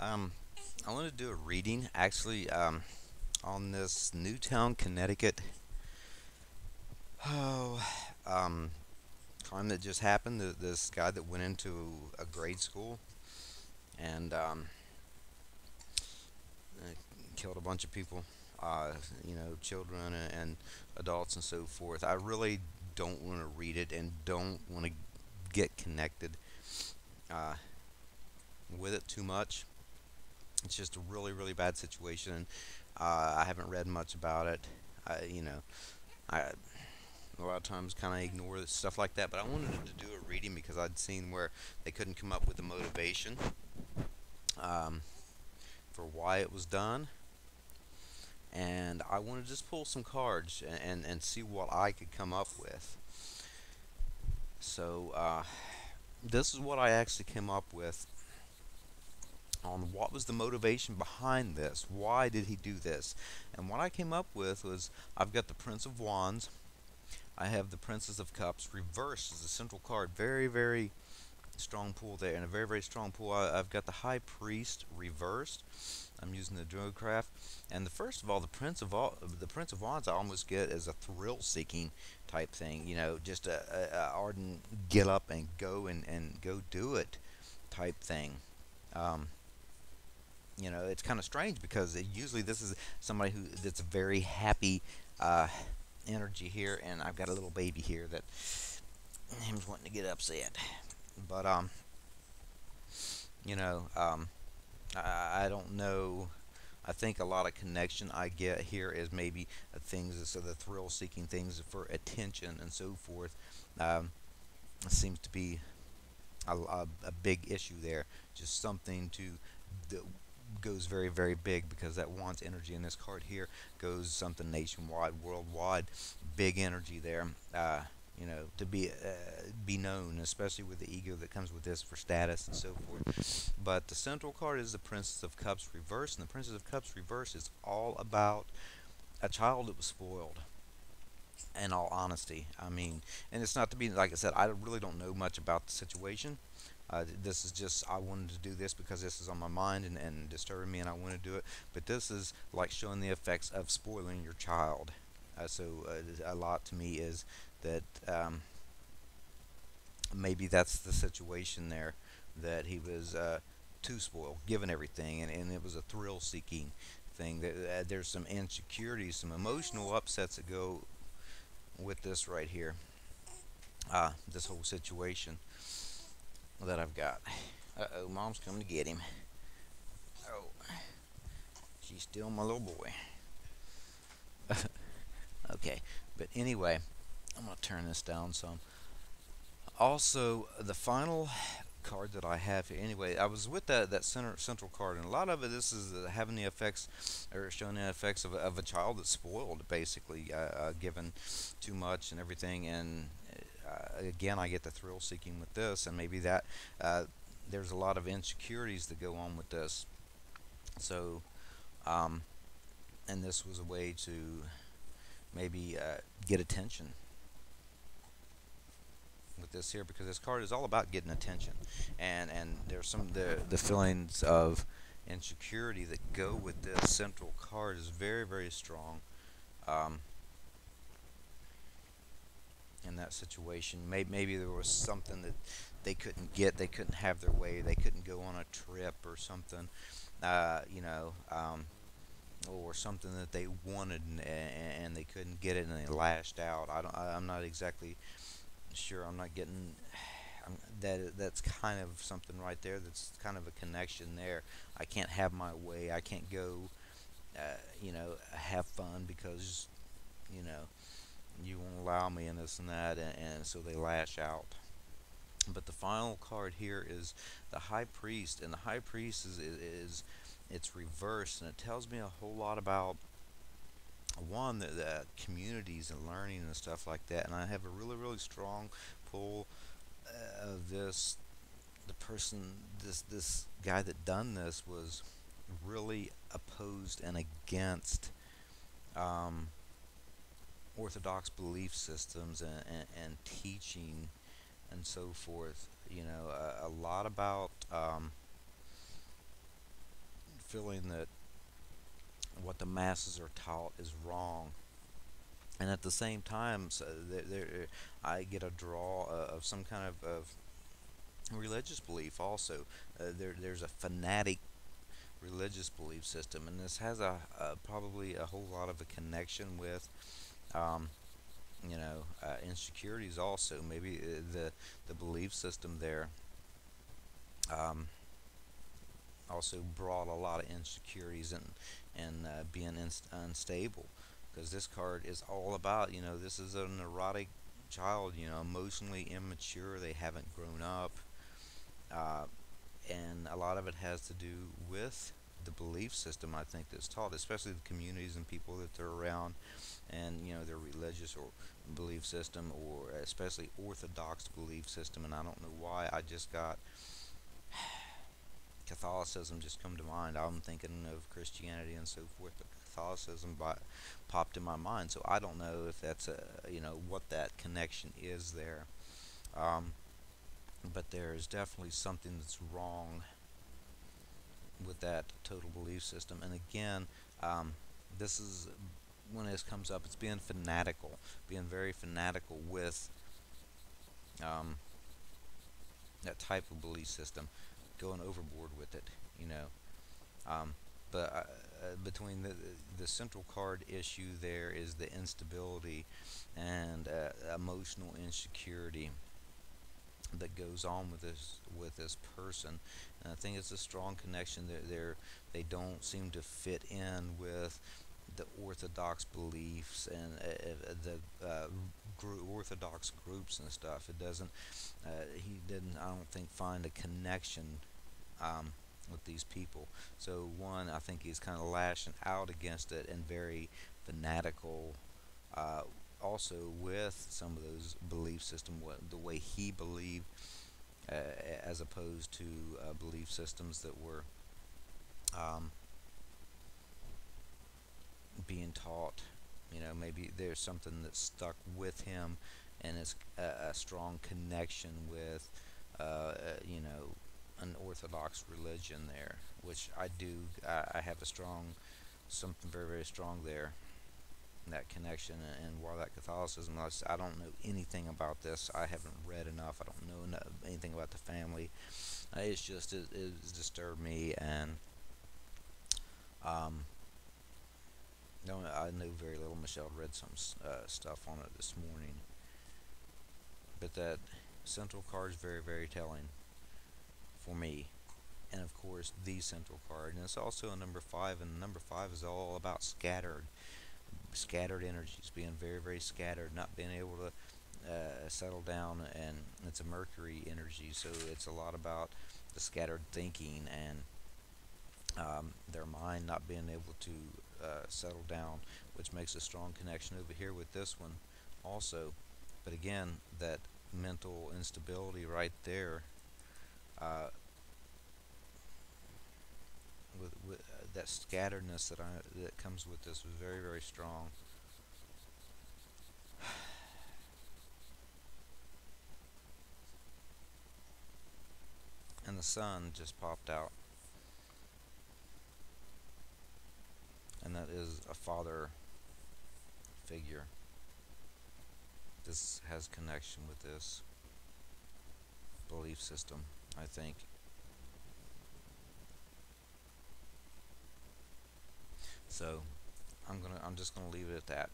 Um, I want to do a reading actually on this Newtown, Connecticut oh, um, crime that just happened. This guy that went into a grade school and killed a bunch of people, children and adults and so forth. I really don't want to read it and don't want to get connected uh, with it too much. It's just a really, really bad situation, and I haven't read much about it. I a lot of times kind of ignore stuff like that, but I wanted to do a reading because I'd seen where they couldn't come up with the motivation um, for why it was done, and I wanted to just pull some cards and see what I could come up with. So this is what I actually came up with on what was the motivation behind this. Why did he do this? And what I came up with was I've got the Prince of Wands. I have the Princess of Cups reversed as a central card. Very, very strong pull there, and a very, very strong pull. I've got the High Priest reversed. I'm using the Druidcraft, and first of all, the Prince of Wands, I almost get as a thrill-seeking type thing. Just a ardent get up and go and go do it type thing. Um, it's kind of strange because usually this is somebody that's a very happy energy here, and I've got a little baby here that him's wanting to get upset. But you know, um, I don't know. I think a lot of connection I get here is maybe things, so the thrill-seeking things for attention and so forth. Um, seems to be a big issue there. Just something that goes very, very big, because that wants energy in this card here goes something nationwide, worldwide, big energy there. To be known, especially with the ego that comes with this for status and so forth. But the central card is the Princess of Cups reverse, and the Princess of Cups reverse is all about a child that was spoiled. In all honesty, I mean, and it's not to be, like I said, I really don't know much about the situation. This is just, I wanted to do this because this is on my mind and disturbing me, and I want to do it. But this is like showing the effects of spoiling your child. A lot to me is that maybe that's the situation there, that he was too spoiled, given everything, and it was a thrill-seeking thing. There's some insecurities, some emotional upsets that go with this right here. This whole situation that I've got. Uh-oh, Mom's coming to get him. Oh, she's still my little boy. Okay, but anyway, I'm going to turn this down some. Also, the final card that I have here, anyway, I was with that central card, and a lot of it, this is having the effects, or showing the effects of a child that's spoiled, basically, given too much and everything. And again, I get the thrill seeking with this, and maybe that there's a lot of insecurities that go on with this. So, um, and this was a way to maybe get attention with this here, because this card is all about getting attention, and there's some of the feelings of insecurity that go with this central card is very, very strong. Um, in that situation, maybe there was something that they couldn't get, they couldn't have their way, they couldn't go on a trip or something, uh, you know, um, or something that they wanted, and they couldn't get it, and they lashed out. I'm not exactly sure. I'm not getting that's kind of something right there. That's kind of a connection there. I can't have my way. I can't go, have fun because you know you won't allow me, and this and that, and so they lash out. But the final card here is the High Priest, and the High Priest is it's reversed, and it tells me a whole lot about one, the communities and learning and stuff like that. And I have a really, really strong pull of this. The person, this guy that done this was really opposed and against um, orthodox belief systems and teaching and so forth. A lot about feeling that what the masses are taught is wrong. And at the same time, so I get a draw of some kind of religious belief also. There's a fanatic religious belief system, and this has probably a whole lot of a connection with um, insecurities also. Maybe the belief system there um, also brought a lot of insecurities and being unstable, because this card is all about, this is a neurotic child, emotionally immature, they haven't grown up, uh, and a lot of it has to do with the belief system, I think, that's taught, especially the communities and people that they're around, and their religious or belief system, or especially orthodox belief system. And I don't know why I just got Catholicism just come to mind. I'm thinking of Christianity and so forth, but Catholicism popped in my mind. So I don't know if that's what that connection is there. Um, but there is definitely something that's wrong with that total belief system. And again, this is when this comes up. It's being very fanatical with um, that type of belief system, going overboard with it. You know. Um, but between the central card issue, there is the instability and emotional insecurity that goes on with this person, and I think it's a strong connection. They don't seem to fit in with the orthodox beliefs and the orthodox groups and stuff. It doesn't. He didn't. I don't think find a connection with these people. So one, I think he's kind of lashing out against it and very fanatical. Uh, Also with some of those belief system, the way he believed, as opposed to belief systems that were um, being taught. Maybe there's something that stuck with him, and it's a strong connection with, an orthodox religion there, which I do. I have a strong, something very very strong there. That connection, and while that Catholicism, I don't know anything about this. I haven't read enough. I don't know anything about the family. It's just it's disturbed me, and um, no, I know very little. Michelle read some stuff on it this morning, but that central card is very very telling for me. And of course, the central card, and it's also a number five, and number five is all about scattered energies, being very very scattered, not being able to settle down, and it's a Mercury energy, so it's a lot about the scattered thinking and their mind not being able to settle down, which makes a strong connection over here with this one also. But again, that mental instability right there, uh, with that scatteredness that comes with this was very very strong. And the sun just popped out, and that is a father figure. This has connection with this belief system, I think. So I'm just gonna leave it at that.